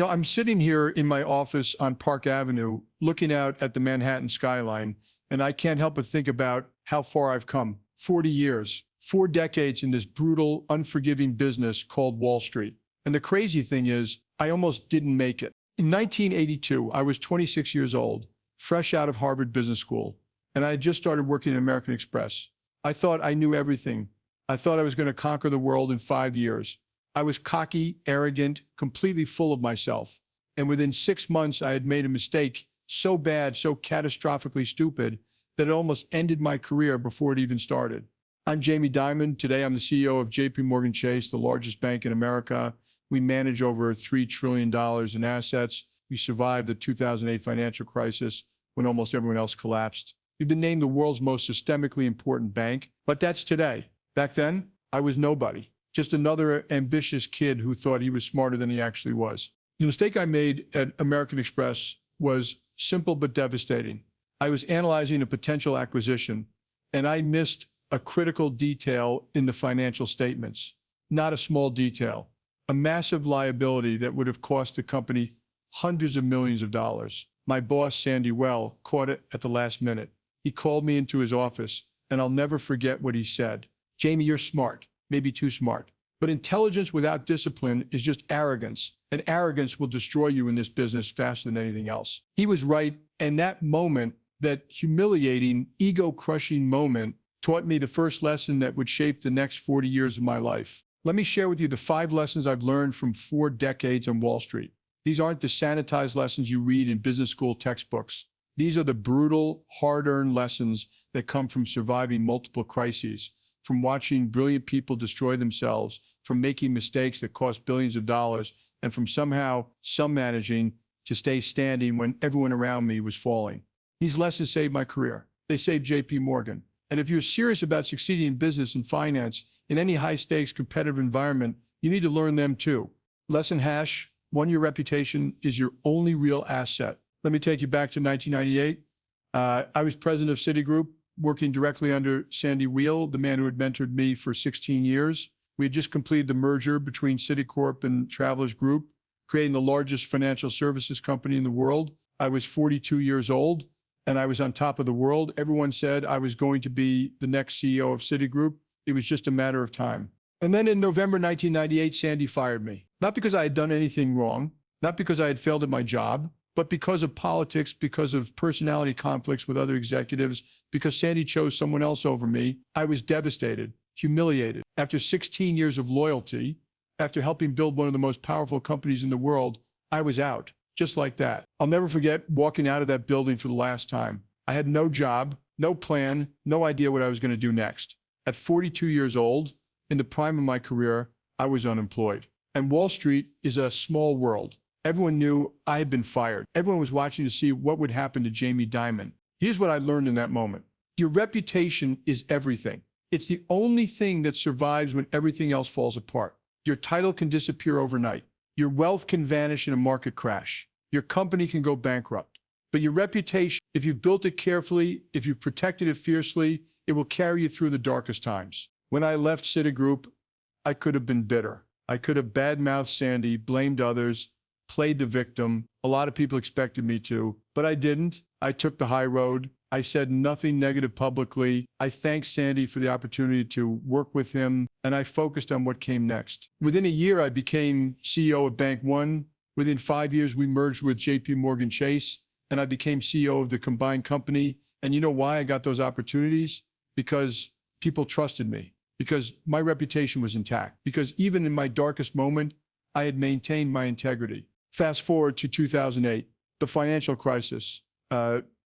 I'm sitting here in my office on Park Avenue, looking out at the Manhattan skyline, and I can't help but think about how far I've come. 40 years, 4 decades in this brutal, unforgiving business called Wall Street. And the crazy thing is, I almost didn't make it. In 1982, I was 26 years old, fresh out of Harvard Business School, and I had just started working at American Express. I thought I knew everything. I thought I was going to conquer the world in 5 years. I was cocky, arrogant, completely full of myself. And within 6 months, I had made a mistake so bad, so catastrophically stupid, that it almost ended my career before it even started. I'm Jamie Dimon. Today, I'm the CEO of JP Chase, the largest bank in America. We manage over $3 trillion in assets. We survived the 2008 financial crisis when almost everyone else collapsed. We've been named the world's most systemically important bank, but that's today. Back then, I was nobody. Just another ambitious kid who thought he was smarter than he actually was. The mistake I made at American Express was simple but devastating. I was analyzing a potential acquisition, and I missed a critical detail in the financial statements. Not a small detail. A massive liability that would have cost the company hundreds of millions of dollars. My boss, Sandy Well, caught it at the last minute. He called me into his office, and I'll never forget what he said. Jamie, you're smart. Maybe too smart. But intelligence without discipline is just arrogance, and arrogance will destroy you in this business faster than anything else. He was right, and that moment, that humiliating, ego-crushing moment, taught me the first lesson that would shape the next 40 years of my life. Let me share with you the 5 lessons I've learned from 4 decades on Wall Street. These aren't the sanitized lessons you read in business school textbooks. These are the brutal, hard-earned lessons that come from surviving multiple crises, from watching brilliant people destroy themselves, from making mistakes that cost billions of dollars, and from somehow managing to stay standing when everyone around me was falling. These lessons saved my career. They saved JP Morgan. And if you're serious about succeeding in business and finance, in any high-stakes competitive environment, you need to learn them too. Lesson hash: 1, your reputation is your only real asset. Let me take you back to 1998. I was president of Citigroup, working directly under Sandy Weil, the man who had mentored me for 16 years. We had just completed the merger between Citicorp and Travelers Group, creating the largest financial services company in the world. I was 42 years old, and I was on top of the world. Everyone said I was going to be the next CEO of Citigroup. It was just a matter of time. And then in November 1998, Sandy fired me. Not because I had done anything wrong, not because I had failed at my job, but because of politics, because of personality conflicts with other executives, because Sandy chose someone else over me. I was devastated, humiliated. After 16 years of loyalty, after helping build one of the most powerful companies in the world, I was out, just like that. I'll never forget walking out of that building for the last time. I had no job, no plan, no idea what I was going to do next. At 42 years old, in the prime of my career, I was unemployed. And Wall Street is a small world. Everyone knew I had been fired. Everyone was watching to see what would happen to Jamie Dimon. Here's what I learned in that moment. Your reputation is everything. It's the only thing that survives when everything else falls apart. Your title can disappear overnight. Your wealth can vanish in a market crash. Your company can go bankrupt. But your reputation, if you've built it carefully, if you've protected it fiercely, it will carry you through the darkest times. When I left Citigroup, I could have been bitter. I could have badmouthed Sandy, blamed others, played the victim. A lot of people expected me to, but I didn't. I took the high road. I said nothing negative publicly. I thanked Sandy for the opportunity to work with him, and I focused on what came next. Within a year, I became CEO of Bank One. Within 5 years, we merged with JP Chase, and I became CEO of the combined company. And you know why I got those opportunities? Because people trusted me, because my reputation was intact, because even in my darkest moment, I had maintained my integrity. Fast forward to 2008, the financial crisis.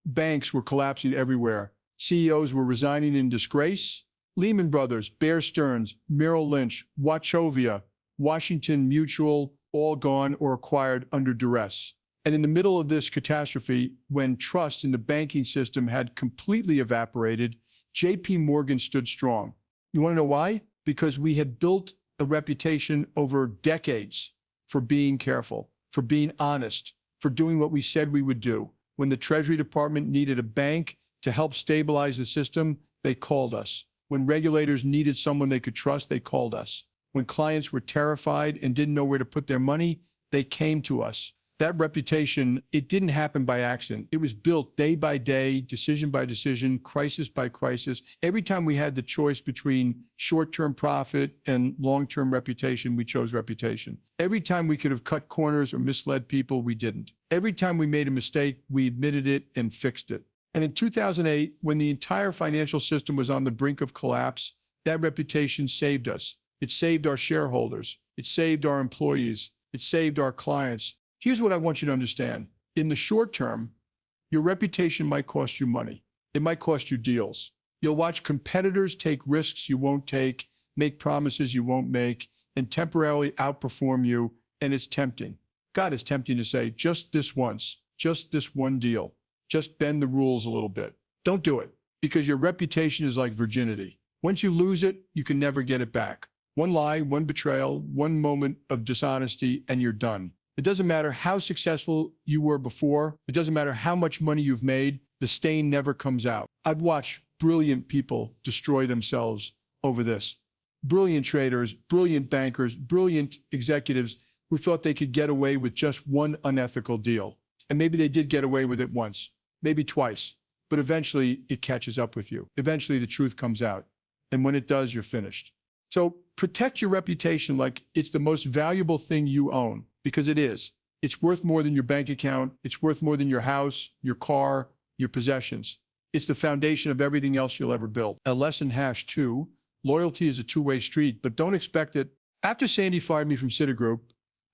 Banks were collapsing everywhere. CEOs were resigning in disgrace. Lehman Brothers, Bear Stearns, Merrill Lynch, Wachovia, Washington Mutual, all gone or acquired under duress. And in the middle of this catastrophe, when trust in the banking system had completely evaporated, JP Morgan stood strong. You want to know why? Because we had built a reputation over decades for being careful, for being honest, for doing what we said we would do. When the Treasury Department needed a bank to help stabilize the system, they called us. When regulators needed someone they could trust, they called us. When clients were terrified and didn't know where to put their money, They came to us. That reputation, it didn't happen by accident. It was built day by day, decision by decision, crisis by crisis. Every time we had the choice between short-term profit and long-term reputation, we chose reputation. Every time we could have cut corners or misled people, we didn't. Every time we made a mistake, we admitted it and fixed it. And in 2008, when the entire financial system was on the brink of collapse, that reputation saved us. It saved our shareholders. It saved our employees. It saved our clients. Here's what I want you to understand. In the short term, your reputation might cost you money. It might cost you deals. You'll watch competitors take risks you won't take, make promises you won't make, and temporarily outperform you, and it's tempting. God is tempting to say, just this once, just this one deal, just bend the rules a little bit. Don't do it, because your reputation is like virginity. Once you lose it, you can never get it back. One lie, one betrayal, one moment of dishonesty, and you're done. It doesn't matter how successful you were before. It doesn't matter how much money you've made. The stain never comes out. I've watched brilliant people destroy themselves over this. Brilliant traders, brilliant bankers, brilliant executives who thought they could get away with just one unethical deal. And maybe they did get away with it once, maybe twice, but eventually it catches up with you. Eventually the truth comes out. And when it does, you're finished. So protect your reputation like it's the most valuable thing you own, because it is. It's worth more than your bank account. It's worth more than your house, your car, your possessions. It's the foundation of everything else you'll ever build. A lesson #2, loyalty is a two-way street, but don't expect it. After Sandy fired me from Citigroup,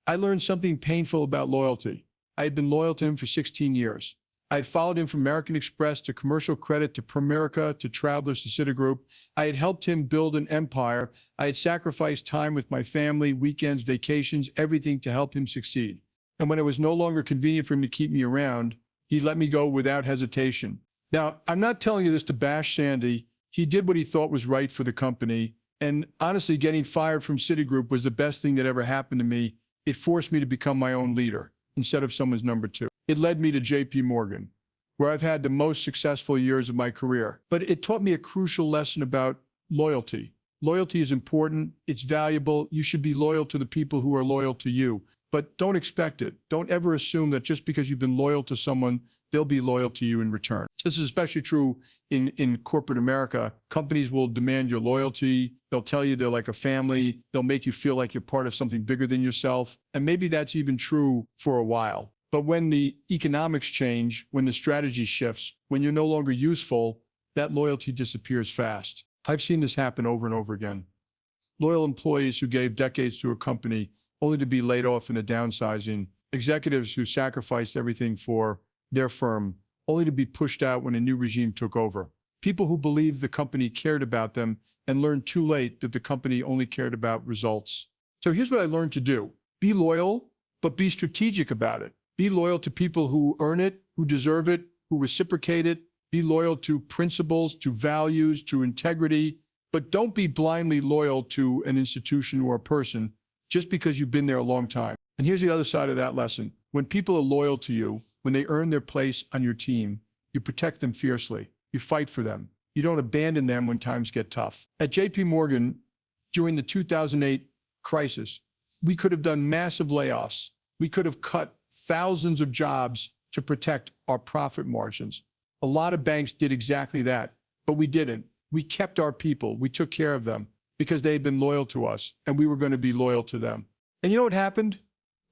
I learned something painful about loyalty. I had been loyal to him for 16 years. I had followed him from American Express to Commercial Credit to Primerica to Travelers to Citigroup. I had helped him build an empire. I had sacrificed time with my family, weekends, vacations, everything to help him succeed. And when it was no longer convenient for him to keep me around, he let me go without hesitation. Now, I'm not telling you this to bash Sandy. He did what he thought was right for the company. And honestly, getting fired from Citigroup was the best thing that ever happened to me. It forced me to become my own leader instead of someone's number two. It led me to JP Morgan, where I've had the most successful years of my career. But it taught me a crucial lesson about loyalty. Loyalty is important. It's valuable. You should be loyal to the people who are loyal to you. But don't expect it. Don't ever assume that just because you've been loyal to someone, they'll be loyal to you in return. This is especially true in corporate America. Companies will demand your loyalty. They'll tell you they're like a family. They'll make you feel like you're part of something bigger than yourself. And maybe that's even true for a while. But when the economics change, when the strategy shifts, when you're no longer useful, that loyalty disappears fast. I've seen this happen over and over again. Loyal employees who gave decades to a company only to be laid off in a downsizing, executives who sacrificed everything for their firm only to be pushed out when a new regime took over. People who believed the company cared about them and learned too late that the company only cared about results. So here's what I learned to do. Be loyal, but be strategic about it. Be loyal to people who earn it, who deserve it, who reciprocate it. Be loyal to principles, to values, to integrity, but don't be blindly loyal to an institution or a person just because you've been there a long time. And here's the other side of that lesson. When people are loyal to you, when they earn their place on your team, you protect them fiercely. You fight for them. You don't abandon them when times get tough. At JP Morgan, during the 2008 crisis, we could have done massive layoffs. We could have cut thousands of jobs to protect our profit margins. A lot of banks did exactly that, but we didn't. We kept our people. We took care of them because they had been loyal to us, and we were going to be loyal to them. And you know what happened?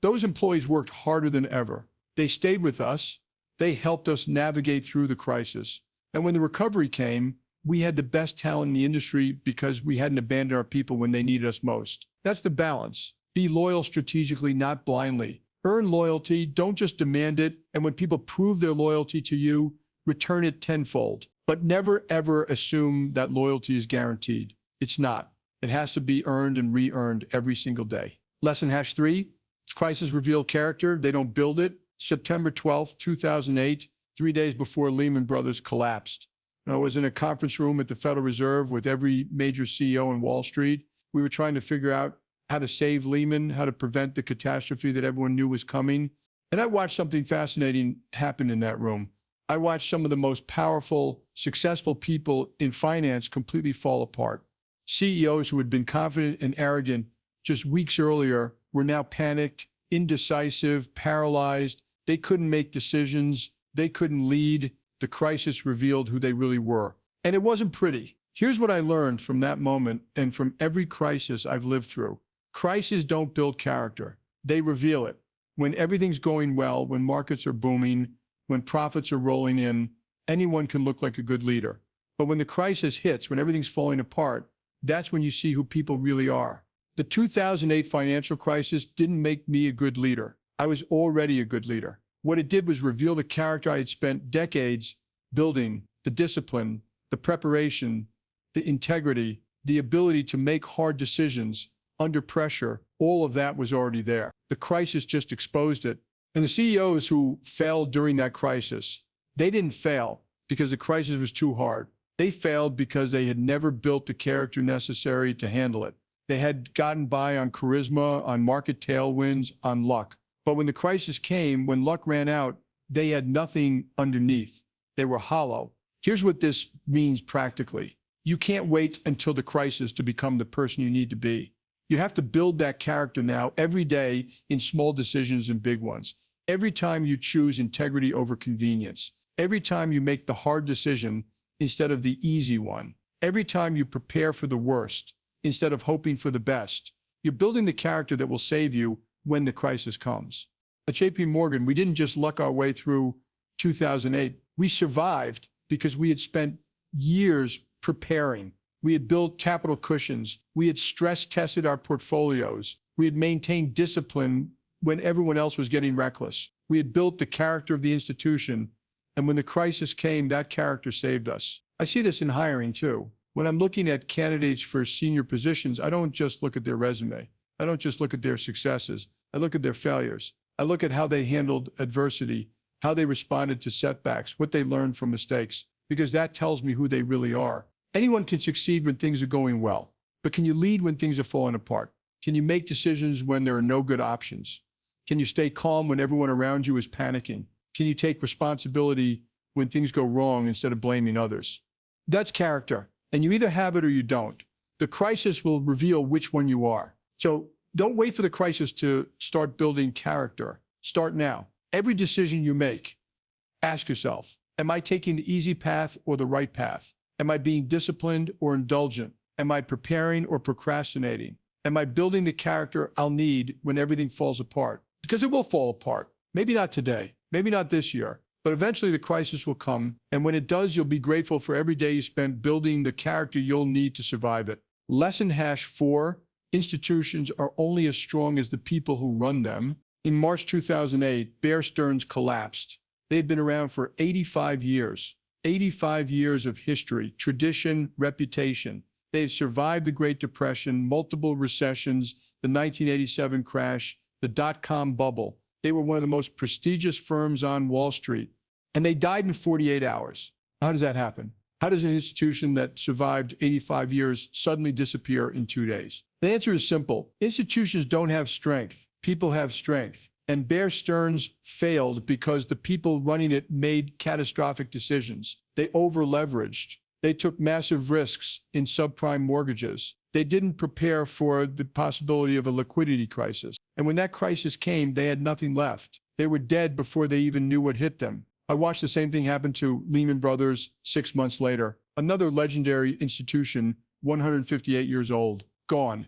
Those employees worked harder than ever. They stayed with us. They helped us navigate through the crisis. And when the recovery came, we had the best talent in the industry because we hadn't abandoned our people when they needed us most. That's the balance. Be loyal strategically, not blindly. Earn loyalty, don't just demand it. And when people prove their loyalty to you, return it tenfold. But never, ever assume that loyalty is guaranteed. It's not. It has to be earned and re-earned every single day. Lesson #3, crises reveal character. They don't build it. September 12th, 2008, 3 days before Lehman Brothers collapsed. I was in a conference room at the Federal Reserve with every major CEO in Wall Street. We were trying to figure out how to save Lehman, how to prevent the catastrophe that everyone knew was coming. And I watched something fascinating happen in that room. I watched some of the most powerful, successful people in finance completely fall apart. CEOs who had been confident and arrogant just weeks earlier were now panicked, indecisive, paralyzed. They couldn't make decisions. They couldn't lead. The crisis revealed who they really were. And it wasn't pretty. Here's what I learned from that moment and from every crisis I've lived through. Crises don't build character. They reveal it. When everything's going well, when markets are booming, when profits are rolling in, anyone can look like a good leader. But when the crisis hits, when everything's falling apart, that's when you see who people really are. The 2008 financial crisis didn't make me a good leader. I was already a good leader. What it did was reveal the character I had spent decades building, the discipline, the preparation, the integrity, the ability to make hard decisions under pressure. All of that was already there. The crisis just exposed it. And the CEOs who failed during that crisis, they didn't fail because the crisis was too hard. They failed because they had never built the character necessary to handle it. They had gotten by on charisma, on market tailwinds, on luck. But when the crisis came, when luck ran out, they had nothing underneath. They were hollow. Here's what this means practically. You can't wait until the crisis to become the person you need to be. You have to build that character now every day in small decisions and big ones. Every time you choose integrity over convenience. Every time you make the hard decision instead of the easy one. Every time you prepare for the worst instead of hoping for the best. You're building the character that will save you when the crisis comes. At JP Morgan, we didn't just luck our way through 2008. We survived because we had spent years preparing. We had built capital cushions. We had stress tested our portfolios. We had maintained discipline when everyone else was getting reckless. We had built the character of the institution. And when the crisis came, that character saved us. I see this in hiring too. When I'm looking at candidates for senior positions, I don't just look at their resume. I don't just look at their successes. I look at their failures. I look at how they handled adversity, how they responded to setbacks, what they learned from mistakes, because that tells me who they really are. Anyone can succeed when things are going well, but can you lead when things are falling apart? Can you make decisions when there are no good options? Can you stay calm when everyone around you is panicking? Can you take responsibility when things go wrong instead of blaming others? That's character, and you either have it or you don't. The crisis will reveal which one you are. So don't wait for the crisis to start building character. Start now. Every decision you make, ask yourself, am I taking the easy path or the right path? Am I being disciplined or indulgent? Am I preparing or procrastinating? Am I building the character I'll need when everything falls apart? Because it will fall apart. Maybe not today, maybe not this year, but eventually the crisis will come. And when it does, you'll be grateful for every day you spent building the character you'll need to survive it. Lesson #4, institutions are only as strong as the people who run them. In March 2008, Bear Stearns collapsed. They had been around for 85 years. 85 years of history, tradition, reputation. They had survived the Great Depression, multiple recessions, the 1987 crash, the dot-com bubble. They were one of the most prestigious firms on Wall Street, and they died in 48 hours. How does that happen? How does an institution that survived 85 years suddenly disappear in 2 days? The answer is simple. Institutions don't have strength. People have strength. And Bear Stearns failed because the people running it made catastrophic decisions. They over-leveraged. They took massive risks in subprime mortgages. They didn't prepare for the possibility of a liquidity crisis. And when that crisis came, they had nothing left. They were dead before they even knew what hit them. I watched the same thing happen to Lehman Brothers 6 months later. Another legendary institution, 158 years old, gone.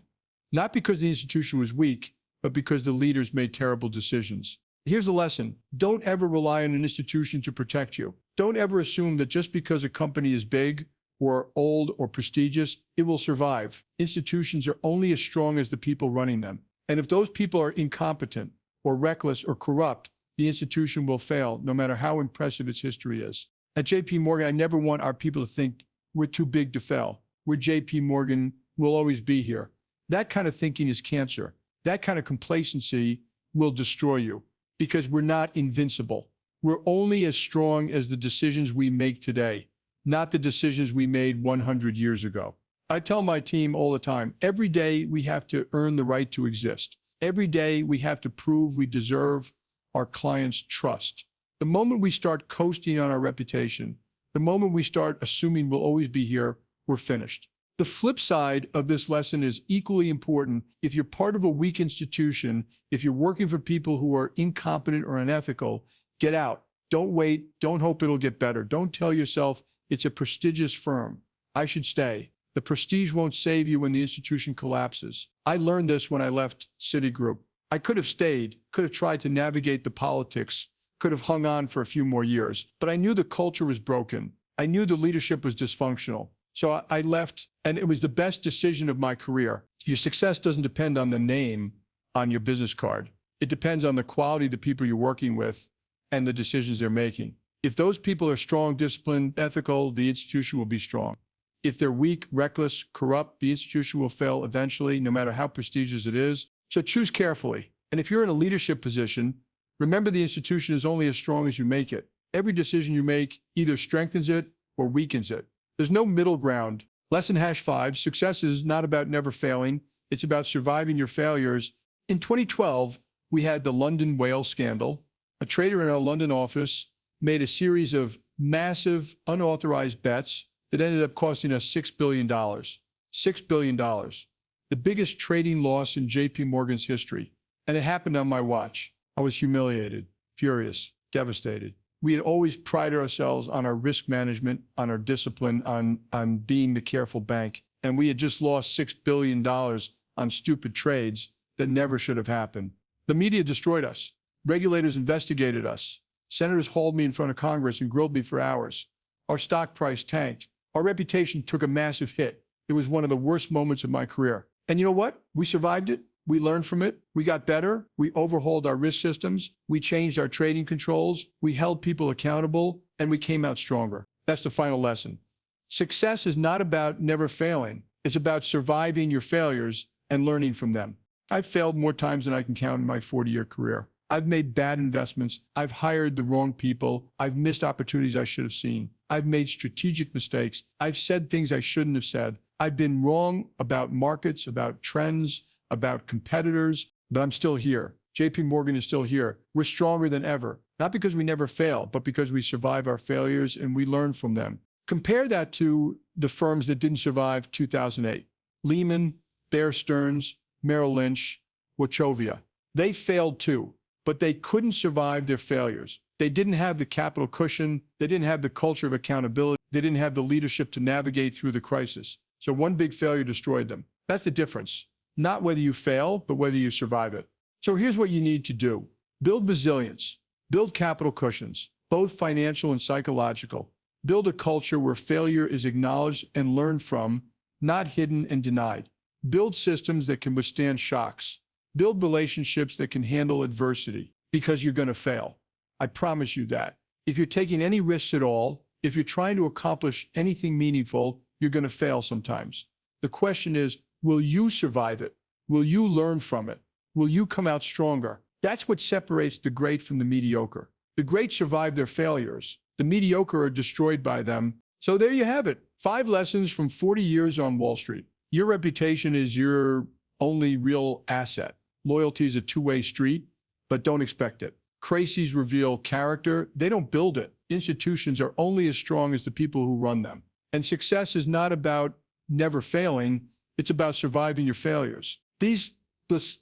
Not because the institution was weak, but because the leaders made terrible decisions. Here's a lesson. Don't ever rely on an institution to protect you. Don't ever assume that just because a company is big or old or prestigious, it will survive. Institutions are only as strong as the people running them. And if those people are incompetent or reckless or corrupt, the institution will fail, no matter how impressive its history is. At JP Morgan, I never want our people to think we're too big to fail. We're JP Morgan, we'll always be here. That kind of thinking is cancer. That kind of complacency will destroy you because we're not invincible. We're only as strong as the decisions we make today, not the decisions we made 100 years ago. I tell my team all the time, every day we have to earn the right to exist. Every day we have to prove we deserve our clients' trust. The moment we start coasting on our reputation, the moment we start assuming we'll always be here, we're finished. The flip side of this lesson is equally important. If you're part of a weak institution, if you're working for people who are incompetent or unethical, get out. Don't wait. Don't hope it'll get better. Don't tell yourself it's a prestigious firm. I should stay. The prestige won't save you when the institution collapses. I learned this when I left Citigroup. I could have stayed, could have tried to navigate the politics, could have hung on for a few more years, but I knew the culture was broken. I knew the leadership was dysfunctional. So I left, and it was the best decision of my career. Your success doesn't depend on the name on your business card. It depends on the quality of the people you're working with and the decisions they're making. If those people are strong, disciplined, ethical, the institution will be strong. If they're weak, reckless, corrupt, the institution will fail eventually, no matter how prestigious it is. So choose carefully. And if you're in a leadership position, remember the institution is only as strong as you make it. Every decision you make either strengthens it or weakens it. There's no middle ground. Lesson #5, success is not about never failing. It's about surviving your failures. In 2012, we had the London whale scandal. A trader in our London office made a series of massive unauthorized bets that ended up costing us $6 billion. $6 billion. The biggest trading loss in JP Morgan's history. And it happened on my watch. I was humiliated, furious, devastated. We had always prided ourselves on our risk management, on our discipline, on being the careful bank. And we had just lost $6 billion on stupid trades that never should have happened. The media destroyed us. Regulators investigated us. Senators hauled me in front of Congress and grilled me for hours. Our stock price tanked. Our reputation took a massive hit. It was one of the worst moments of my career. And you know what? We survived it. We learned from it. We got better. We overhauled our risk systems. We changed our trading controls. We held people accountable, and we came out stronger. That's the final lesson. Success is not about never failing. It's about surviving your failures and learning from them. I've failed more times than I can count in my 40-year career. I've made bad investments. I've hired the wrong people. I've missed opportunities I should have seen. I've made strategic mistakes. I've said things I shouldn't have said. I've been wrong about markets, about trends, about competitors, but I'm still here. JP Morgan is still here. We're stronger than ever, not because we never fail, but because we survive our failures and we learn from them. Compare that to the firms that didn't survive 2008. Lehman, Bear Stearns, Merrill Lynch, Wachovia. They failed too, but they couldn't survive their failures. They didn't have the capital cushion. They didn't have the culture of accountability. They didn't have the leadership to navigate through the crisis. So one big failure destroyed them. That's the difference. Not whether you fail, but whether you survive it. So here's what you need to do. Build resilience. Build capital cushions, both financial and psychological. Build a culture where failure is acknowledged and learned from, not hidden and denied. Build systems that can withstand shocks. Build relationships that can handle adversity, because you're going to fail. I promise you that. If you're taking any risks at all, if you're trying to accomplish anything meaningful, you're going to fail sometimes. The question is, will you survive it? Will you learn from it? Will you come out stronger? That's what separates the great from the mediocre. The great survive their failures. The mediocre are destroyed by them. So there you have it. 5 lessons from 40 years on Wall Street. Your reputation is your only real asset. Loyalty is a two-way street, but don't expect it. Crises reveal character. They don't build it. Institutions are only as strong as the people who run them. And success is not about never failing. It's about surviving your failures. These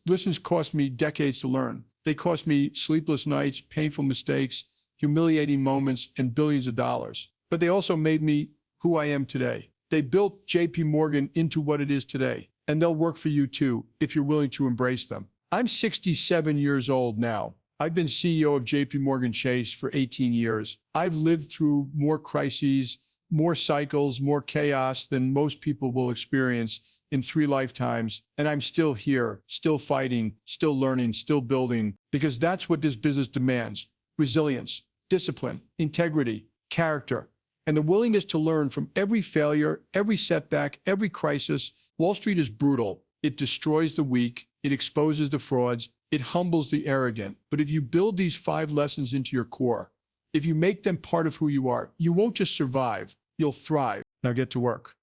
lessons cost me decades to learn. They cost me sleepless nights, painful mistakes, humiliating moments, and billions of dollars. But they also made me who I am today. They built JP Morgan into what it is today. And they'll work for you too, if you're willing to embrace them. I'm 67 years old now. I've been CEO of JP Morgan Chase for 18 years. I've lived through more crises, more cycles, more chaos than most people will experience in 3 lifetimes. And I'm still here, still fighting, still learning, still building, because that's what this business demands. Resilience, discipline, integrity, character, and the willingness to learn from every failure, every setback, every crisis. Wall Street is brutal. It destroys the weak. It exposes the frauds. It humbles the arrogant. But if you build these 5 lessons into your core, if you make them part of who you are, you won't just survive, you'll thrive. Now get to work.